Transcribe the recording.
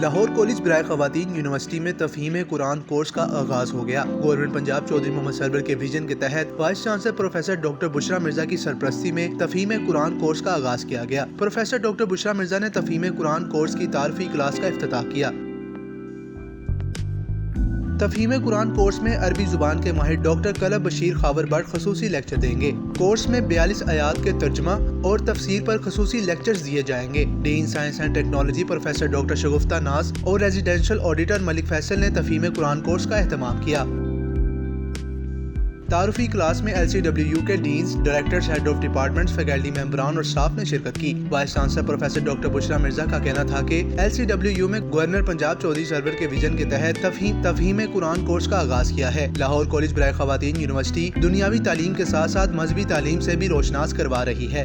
Lahore college برائے خواتین university میں تفہیم قرآن کورس کا آغاز ہو گیا۔ گورنمنٹ پنجاب چودھری محمد سرور کے ویژن کے تحت وائس چانسلر پروفیسر ڈاکٹر بشرا مرزا کی سرپرستی میں تفہیم قرآن کورس کا آغاز کیا گیا۔ پروفیسر ڈاکٹر بشرا مرزا نے تفہیم قرآن کورس کی تعارفی کلاس کا افتتاح کیا۔ تفہیم قرآن کورس میں عربی زبان کے ماہر doctor club Bashir Khawar but خصوصی لیکچر دیں گے۔ کورس میں 42 آیات کے ترجمہ اور تفسیر پر خصوصی لیکچرز دیے جائیں گے۔ Dean science and technology professor doctor Shagufta Naz اور ریزیڈینشل آڈیٹر ملک فیصل نے تفہیم قرآن کورس کا اہتمام کیا۔ تعارفی کلاس میں LCWU کے deans, directors, head of departments, faculty ممبران اور سٹاف نے شرکت کی۔ وائس چانسلر پروفیسر ڈاکٹر بشرا مرزا کا کہنا تھا کہ LCWU میں گورنر پنجاب چودھری سرور کے ویژن کے تحت تفہیم قرآن کورس کا آغاز کیا ہے۔ لاہور کالج برائے خواتین یونیورسٹی دنیاوی تعلیم کے ساتھ ساتھ مذہبی تعلیم سے بھی روشناس کروا رہی ہے۔